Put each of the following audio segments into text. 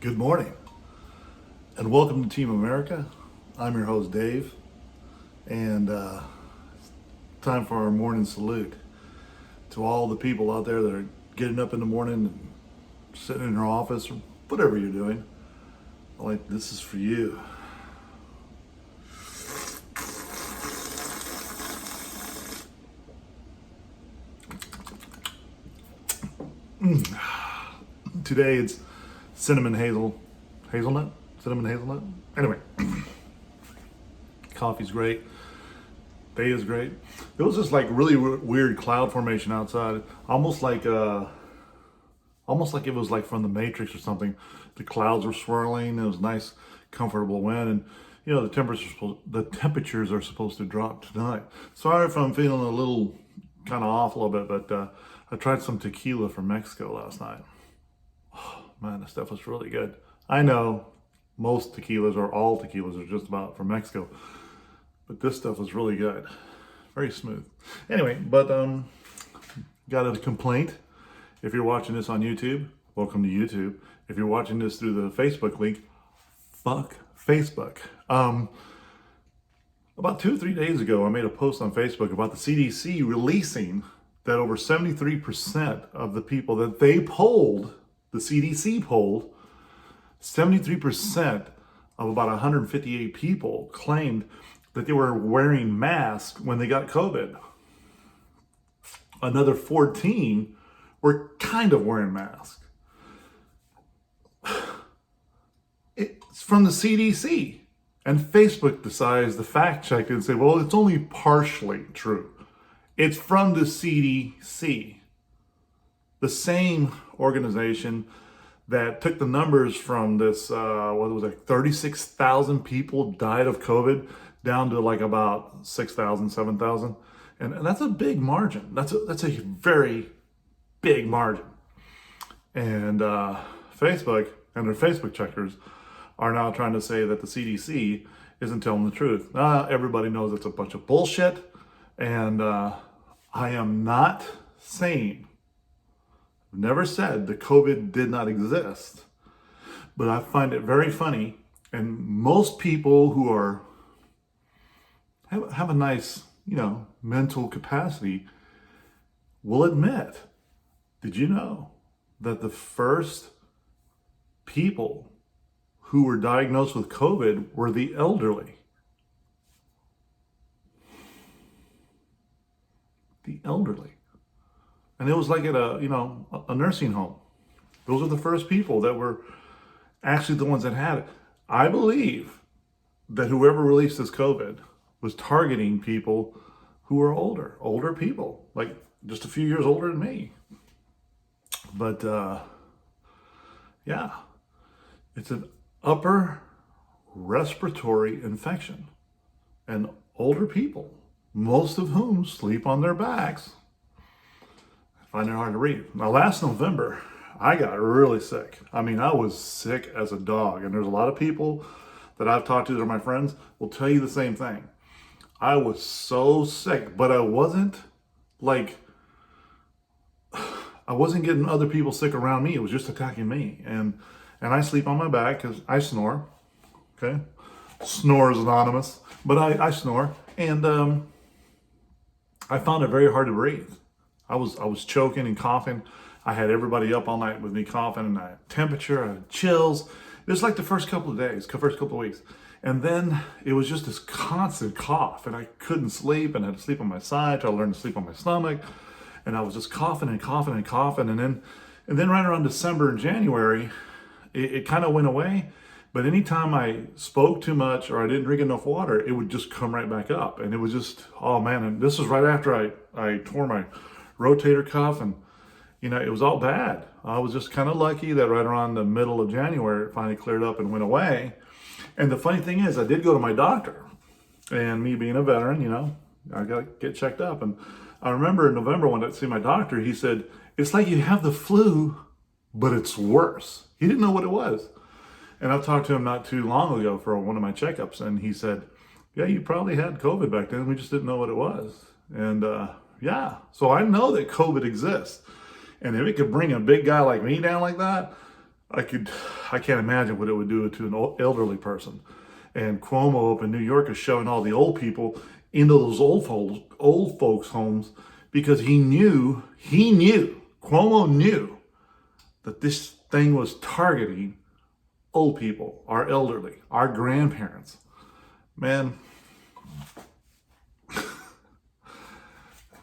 Good morning and welcome to Team America. I'm your host Dave, and it's time for our morning salute to all the people out there that are getting up in the morning and sitting in their office or whatever you're doing. Like, this is for you. Today it's cinnamon hazelnut. Anyway, coffee's great. Day is great. There was this like really weird cloud formation outside, almost like it was like from the Matrix or something. The clouds were swirling. It was nice, comfortable wind, and you know the temperatures are supposed to drop tonight. Sorry if I'm feeling a little kind of off a little bit, but I tried some tequila from Mexico last night. Oh, man, the stuff was really good. I know most tequilas or all tequilas are just about from Mexico, but this stuff was really good. Very smooth. Anyway, but got a complaint. If you're watching this on YouTube, welcome to YouTube. If you're watching this through the Facebook link, fuck Facebook. About 2 or 3 days ago, I made a post on Facebook about the CDC releasing that over 73% of the people that they polled, the CDC polled, 73% of about 158 people claimed that they were wearing masks when they got COVID. Another 14 were kind of wearing masks. It's from the CDC. And Facebook decides to fact check it and say, well, it's only partially true. It's from the CDC, the same organization that took the numbers from this, 36,000 people died of COVID down to like about 6,000, 7,000. And that's a big margin. That's a very big margin. And Facebook and their Facebook checkers are now trying to say that the CDC isn't telling the truth. Everybody knows it's a bunch of bullshit. And I am not saying, I've never said that COVID did not exist, but I find it very funny. And most people who have a nice, mental capacity will admit, did you know that the first people who were diagnosed with COVID were the elderly? The elderly. And it was like at a nursing home. Those are the first people that were actually the ones that had it. I believe that whoever released this COVID was targeting people who are older people, like just a few years older than me. But yeah, it's an upper respiratory infection. And older people, most of whom sleep on their backs, find it hard to breathe. Now, last November, I got really sick. I mean, I was sick as a dog. And there's a lot of people that I've talked to that are my friends will tell you the same thing. I was so sick, but I wasn't getting other people sick around me. It was just attacking me. And I sleep on my back because I snore. Okay? Snore is anonymous, but I snore. And I found it very hard to breathe. I was choking and coughing. I had everybody up all night with me coughing, and I had temperature, I had chills. It was like the first couple of days, first couple of weeks. And then it was just this constant cough, and I couldn't sleep, and I had to sleep on my side, try to learn to sleep on my stomach. And I was just coughing and coughing and coughing. And then right around December and January, it kind of went away. But anytime I spoke too much or I didn't drink enough water, it would just come right back up. And it was just, oh man, and this was right after I tore my rotator cuff, and it was all bad. I was just kind of lucky that right around the middle of January, it finally cleared up and went away. And the funny thing is, I did go to my doctor, and me being a veteran, I got to get checked up. And I remember in November when I see my doctor, he said, it's like you have the flu, but it's worse. He didn't know what it was. And I talked to him not too long ago for one of my checkups, and he said, yeah, you probably had COVID back then. We just didn't know what it was. And yeah, so I know that COVID exists. And if it could bring a big guy like me down like that, I can't imagine what it would do to an elderly person. And Cuomo up in New York is shoving all the old people into those old folks homes because Cuomo knew that this thing was targeting old people, our elderly, our grandparents. Man,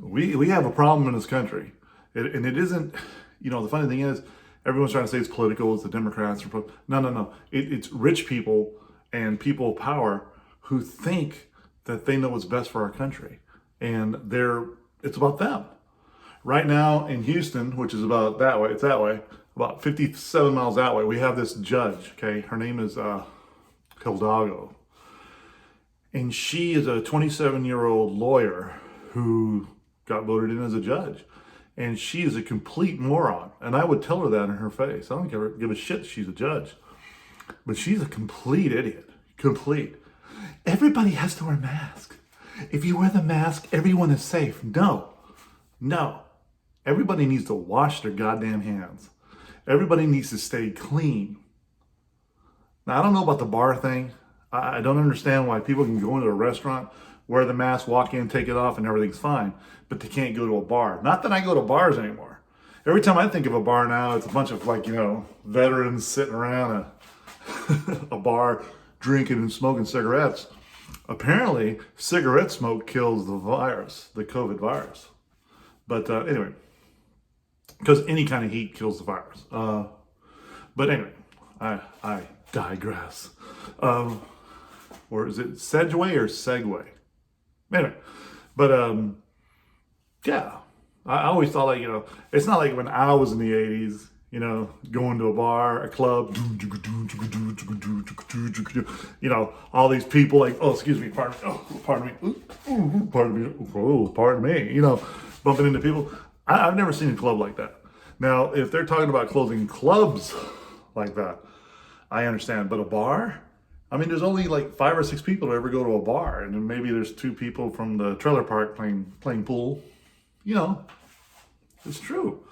we have a problem in this country. And it isn't, the funny thing is, everyone's trying to say it's political, it's the Democrats. No. It's rich people and people of power who think that they know what's best for our country. And it's about them. Right now in Houston, which is about that way, it's that way, about 57 miles that way, we have this judge, okay? Her name is Hidalgo. And she is a 27-year-old lawyer who got voted in as a judge. And she is a complete moron. And I would tell her that in her face. I don't give a shit she's a judge. But she's a complete idiot. Complete. Everybody has to wear a mask. If you wear the mask, everyone is safe. No. Everybody needs to wash their goddamn hands. Everybody needs to stay clean. Now, I don't know about the bar thing. I don't understand why people can go into a restaurant, wear the mask, walk in, take it off, and everything's fine. But they can't go to a bar. Not that I go to bars anymore. Every time I think of a bar now, it's a bunch of veterans sitting around a bar drinking and smoking cigarettes. Apparently, cigarette smoke kills the virus, the COVID virus. But anyway, because any kind of heat kills the virus. But anyway, I digress. Or is it Segway or Segway? Anyway, but yeah, I always thought it's not like when I was in the 80s, going to a bar, a club, all these people pardon me, bumping into people. I've never seen a club like that. Now, if they're talking about closing clubs like that, I understand. But a bar? I mean, there's only 5 or 6 people that ever go to a bar. And then maybe there's 2 people from the trailer park playing pool. It's true.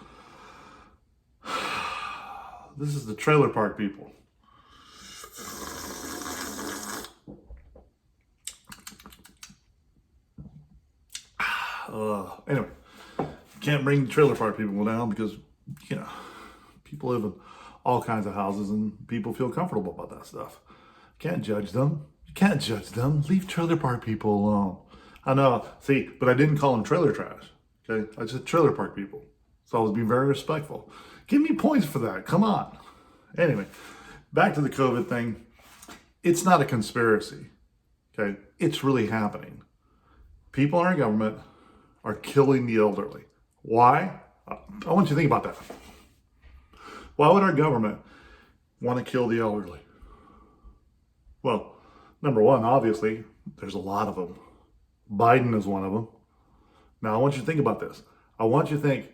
This is the trailer park people. Anyway, can't bring trailer park people down because, people live in all kinds of houses and people feel comfortable about that stuff. Can't judge them. You can't judge them. Leave trailer park people alone. I know. See, but I didn't call them trailer trash. Okay? I said trailer park people. So I was being very respectful. Give me points for that. Come on. Anyway, back to the COVID thing. It's not a conspiracy. Okay? It's really happening. People in our government are killing the elderly. Why? I want you to think about that. Why would our government want to kill the elderly? Well, number one, obviously, there's a lot of them. Biden is one of them. Now, I want you to think about this. I want you to think,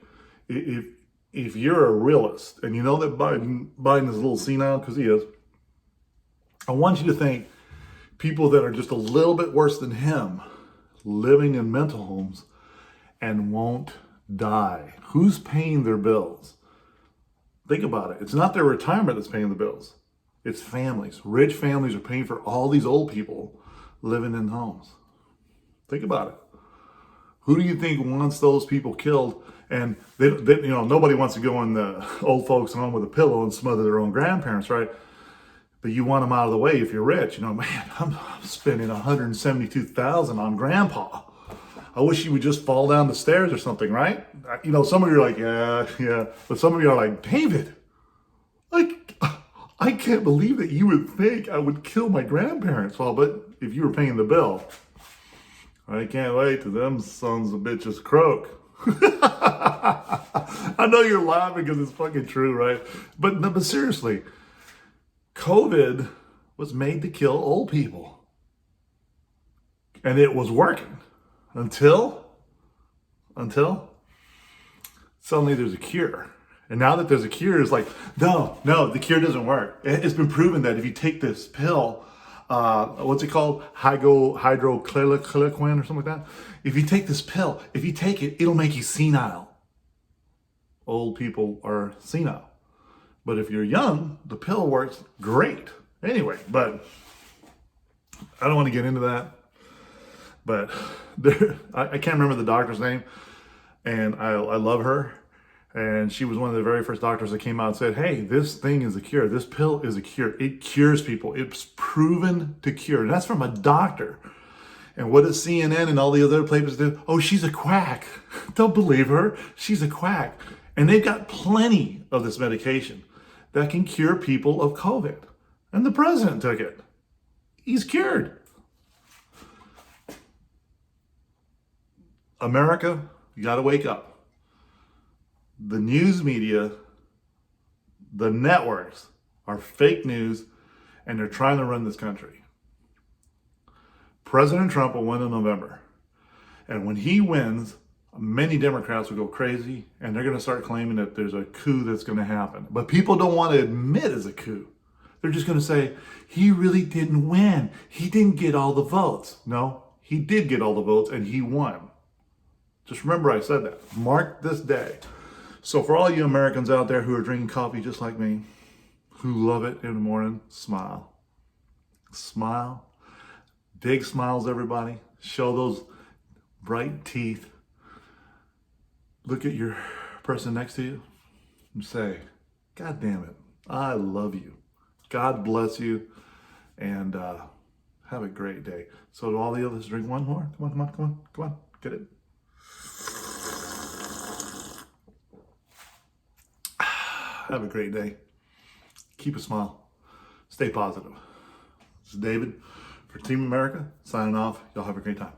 if you're a realist, and you know that Biden is a little senile, because he is, I want you to think people that are just a little bit worse than him, living in mental homes, and won't die. Who's paying their bills? Think about it. It's not their retirement that's paying the bills. It's families. Rich families are paying for all these old people living in homes. Think about it. Who do you think wants those people killed? And they nobody wants to go in the old folks' home with a pillow and smother their own grandparents, right? But you want them out of the way if you're rich. Man, I'm spending $172,000 on grandpa. I wish he would just fall down the stairs or something, right? Some of you are like, yeah. But some of you are like, David, I can't believe that you would think I would kill my grandparents. Well, but if you were paying the bill, I can't wait till them sons of bitches croak. I know you're laughing because it's fucking true, right? But seriously, COVID was made to kill old people. And it was working. Until suddenly there's a cure. And now that there's a cure, it's like, no, the cure doesn't work. It's been proven that if you take this pill, what's it called? Hydrochloroquine or something like that. If you take this pill, if you take it, it'll make you senile. Old people are senile. But if you're young, the pill works great. Anyway, but I don't want to get into that. But I can't remember the doctor's name, and I love her. And she was one of the very first doctors that came out and said, hey, this thing is a cure. This pill is a cure. It cures people. It's proven to cure. And that's from a doctor. And what does CNN and all the other places do? Oh, she's a quack. Don't believe her. She's a quack. And they've got plenty of this medication that can cure people of COVID. And the president took it. He's cured. America, you got to wake up. The news media, the networks are fake news, and they're trying to run this country. President Trump will win in November. And when he wins, many Democrats will go crazy, and they're going to start claiming that there's a coup that's going to happen. But people don't want to admit it's a coup. They're just going to say, he really didn't win. He didn't get all the votes. No, he did get all the votes, and he won. Just remember I said that. Mark this day. So for all you Americans out there who are drinking coffee just like me, who love it in the morning, smile. Smile. Big smiles, everybody. Show those bright teeth. Look at your person next to you and say, God damn it, I love you. God bless you, and have a great day. So to all the others, drink one more. Come on. Get it. Have a great day. Keep a smile. Stay positive. This is David for Team America signing off. Y'all have a great time.